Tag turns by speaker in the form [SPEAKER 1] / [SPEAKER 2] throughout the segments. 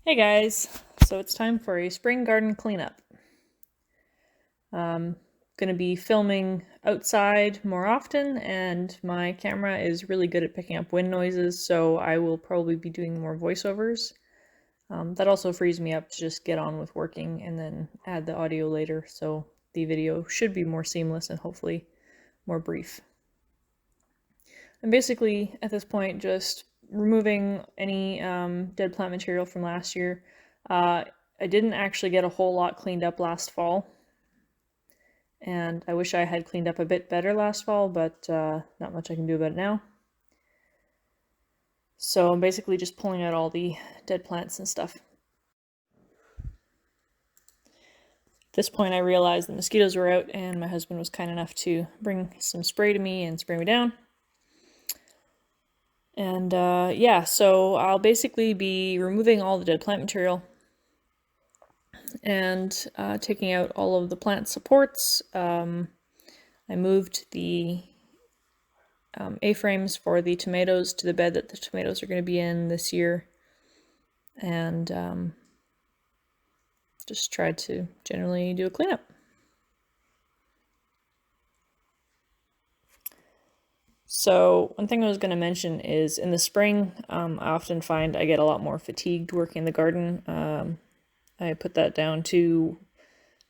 [SPEAKER 1] Hey guys, so it's time for a spring garden cleanup. I'm going to be filming outside more often, and my camera is really good at picking up wind noises, so I will probably be doing more voiceovers. That also frees me up to just get on with working and then add the audio later, so the video should be more seamless and hopefully more brief. I'm basically, at this point, just removing any dead plant material from last year. I didn't actually get a whole lot cleaned up last fall, and I wish I had cleaned up a bit better last fall, but not much I can do about it now. So I'm basically just pulling out all the dead plants and stuff. At this point I realized the mosquitoes were out, and my husband was kind enough to bring some spray to me and spray me down. And yeah, so I'll basically be removing all the dead plant material and taking out all of the plant supports. I moved the A-frames for the tomatoes to the bed that the tomatoes are going to be in this year, and just tried to generally do a cleanup. So one thing I was going to mention is in the spring, I often find I get a lot more fatigued working in the garden. I put that down to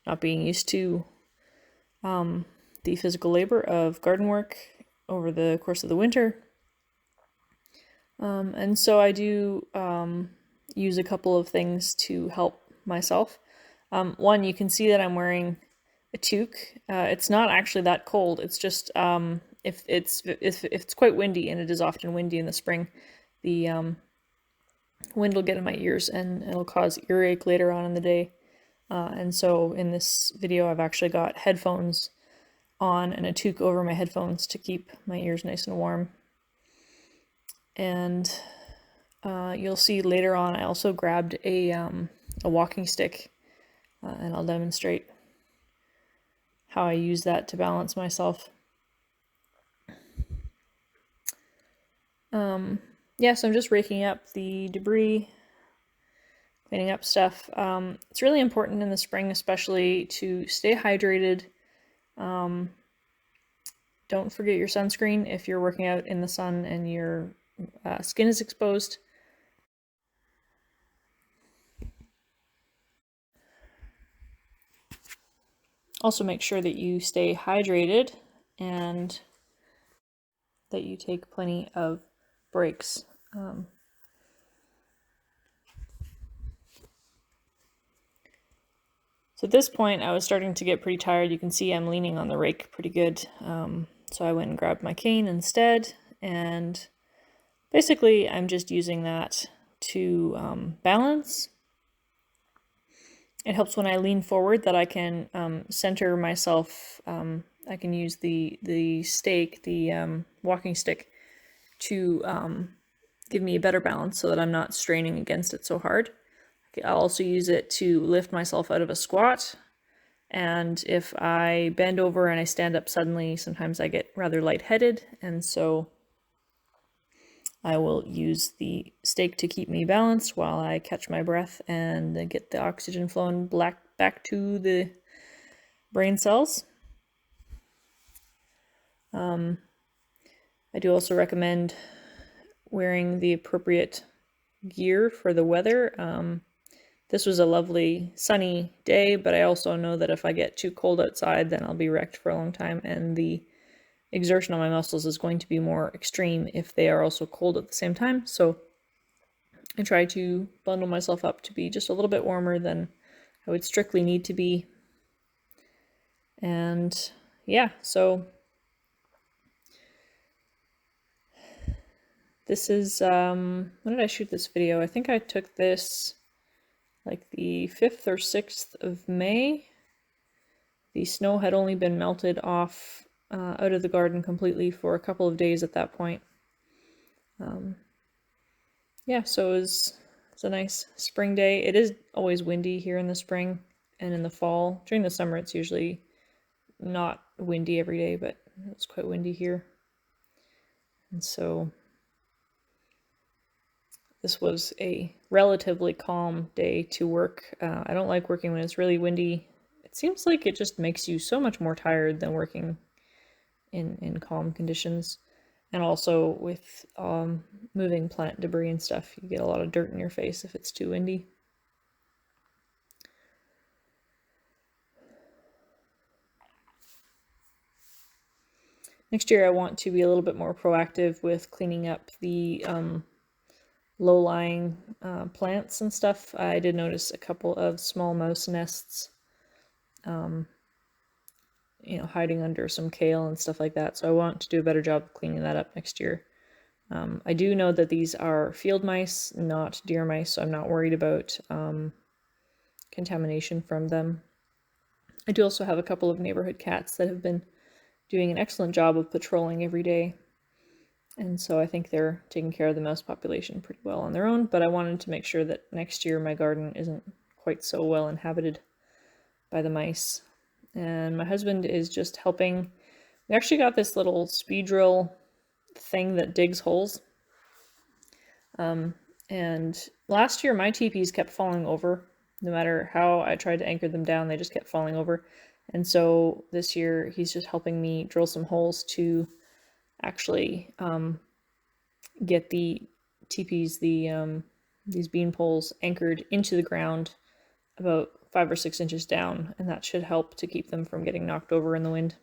[SPEAKER 1] not being used to the physical labor of garden work over the course of the winter. And so I do use a couple of things to help myself. One, you can see that I'm wearing a toque. It's not actually that cold. It's just if it's quite windy, and it is often windy in the spring, the wind will get in my ears and it'll cause earache later on in the day. And so in this video, I've actually got headphones on and a toque over my headphones to keep my ears nice and warm. And you'll see later on I also grabbed a walking stick, and I'll demonstrate how I use that to balance myself. Yeah, so I'm just raking up the debris, cleaning up stuff. It's really important in the spring especially to stay hydrated. Don't forget your sunscreen if you're working out in the sun and your skin is exposed. Also make sure that you stay hydrated and that you take plenty of breaks. So at this point I was starting to get pretty tired. You can see I'm leaning on the rake pretty good. So I went and grabbed my cane instead, and basically I'm just using that to balance. It helps when I lean forward that I can center myself. I can use the stake, the walking stick, to give me a better balance so that I'm not straining against it so hard. I'll also use it to lift myself out of a squat, and if I bend over and I stand up suddenly, sometimes I get rather lightheaded, and so I will use the stake to keep me balanced while I catch my breath and get the oxygen flowing back to the brain cells. I do also recommend wearing the appropriate gear for the weather. This was a lovely sunny day, but I also know that if I get too cold outside, then I'll be wrecked for a long time, and the exertion on my muscles is going to be more extreme if they are also cold at the same time. So I try to bundle myself up to be just a little bit warmer than I would strictly need to be. And yeah, so this is, when did I shoot this video? I think I took this like the 5th or 6th of May. The snow had only been melted off out of the garden completely for a couple of days at that point. Yeah, so it's a nice spring day. It is always windy here in the spring and in the fall. During the summer it's usually not windy every day, but it's quite windy here. And so this was a relatively calm day to work. I don't like working when it's really windy. It seems like it just makes you so much more tired than working in calm conditions. And also with moving plant debris and stuff, you get a lot of dirt in your face if it's too windy. Next year I want to be a little bit more proactive with cleaning up the low-lying plants and stuff. I did notice a couple of small mouse nests, you know, hiding under some kale and stuff like that. So I want to do a better job of cleaning that up next year. I do know that these are field mice, not deer mice, so I'm not worried about contamination from them. I do also have a couple of neighborhood cats that have been doing an excellent job of patrolling every day. And so I think they're taking care of the mouse population pretty well on their own, but I wanted to make sure that next year my garden isn't quite so well inhabited by the mice. And my husband is just helping. We actually got this little speed drill thing that digs holes. And last year my teepees kept falling over. No matter how I tried to anchor them down, they just kept falling over. And so this year he's just helping me drill some holes to actually get the teepees, these bean poles, anchored into the ground about 5 or 6 inches down, and that should help to keep them from getting knocked over in the wind.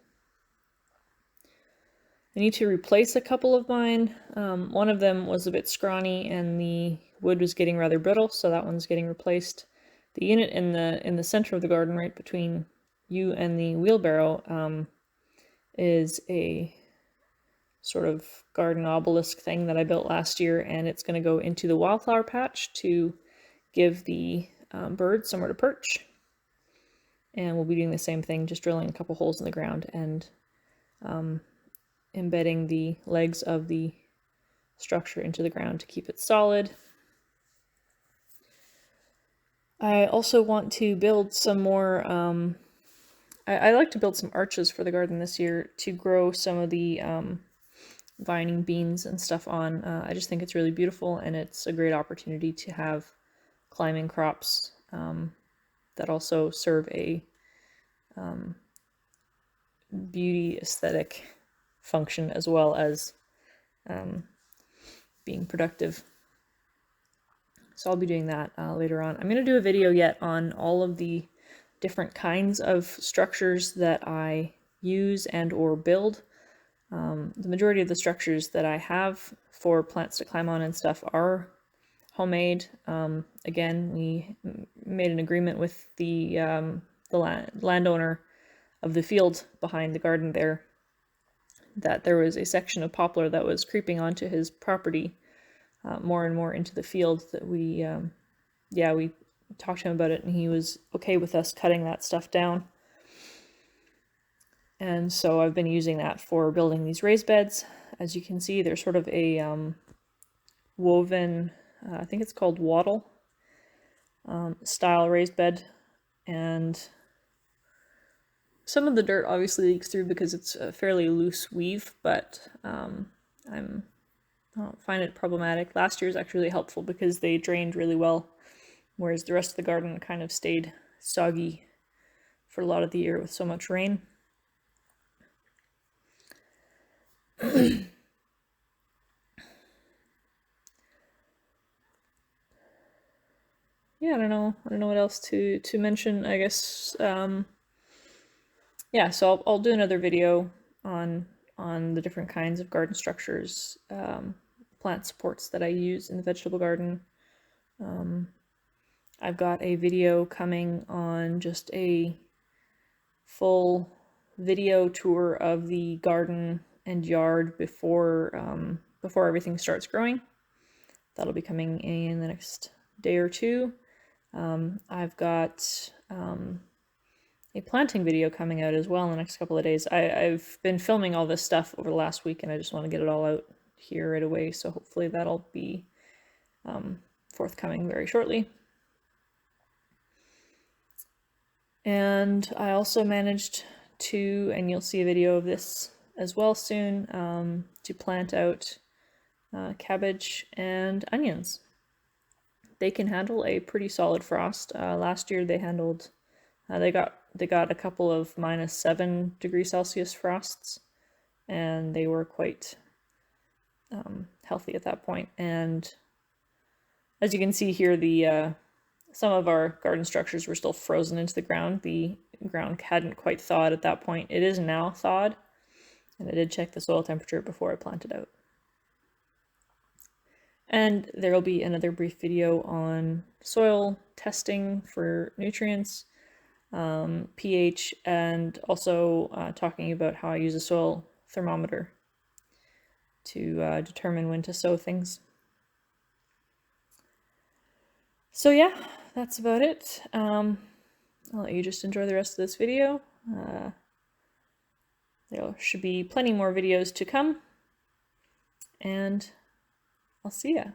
[SPEAKER 1] I need to replace a couple of mine. One of them was a bit scrawny and the wood was getting rather brittle, so that one's getting replaced. The unit in the center of the garden, right between you and the wheelbarrow, is a sort of garden obelisk thing that I built last year, and it's going to go into the wildflower patch to give the birds somewhere to perch. And we'll be doing the same thing, just drilling a couple holes in the ground and embedding the legs of the structure into the ground to keep it solid. I also want to build some more, I like to build some arches for the garden this year to grow some of the vining beans and stuff on. I just think it's really beautiful, and it's a great opportunity to have climbing crops that also serve a beauty aesthetic function as well as being productive. So I'll be doing that later on. I'm going to do a video yet on all of the different kinds of structures that I use and or build. The majority of the structures that I have for plants to climb on and stuff are homemade. Again, we made an agreement with the landowner of the field behind the garden there that there was a section of poplar that was creeping onto his property more and more into the field that we talked to him about it, and he was okay with us cutting that stuff down. And so I've been using that for building these raised beds. As you can see, they're sort of a woven, I think it's called wattle style raised bed, and some of the dirt obviously leaks through because it's a fairly loose weave, but I don't find it problematic. Last year was actually really helpful because they drained really well, whereas the rest of the garden kind of stayed soggy for a lot of the year with so much rain. Yeah, I don't know what else to mention. I guess yeah, so I'll do another video on the different kinds of garden structures, plant supports that I use in the vegetable garden. I've got a video coming on just a full video tour of the garden and yard before everything starts growing. That'll be coming in the next day or two. I've got a planting video coming out as well in the next couple of days. I've been filming all this stuff over the last week, and I just want to get it all out here right away, so hopefully that'll be forthcoming very shortly. And I also managed to, and you'll see a video of this as well soon, to plant out cabbage and onions. they can handle a pretty solid frost. Last year they handled, they got a couple of -7 degrees Celsius frosts, and they were quite healthy at that point. And as you can see here, the some of our garden structures were still frozen into the ground. The ground hadn't quite thawed at that point. It is now thawed, and I did check the soil temperature before I planted out. And there will be another brief video on soil testing for nutrients, pH, and also talking about how I use a soil thermometer to determine when to sow things. So yeah, that's about it. I'll let you just enjoy the rest of this video. There should be plenty more videos to come, and I'll see ya.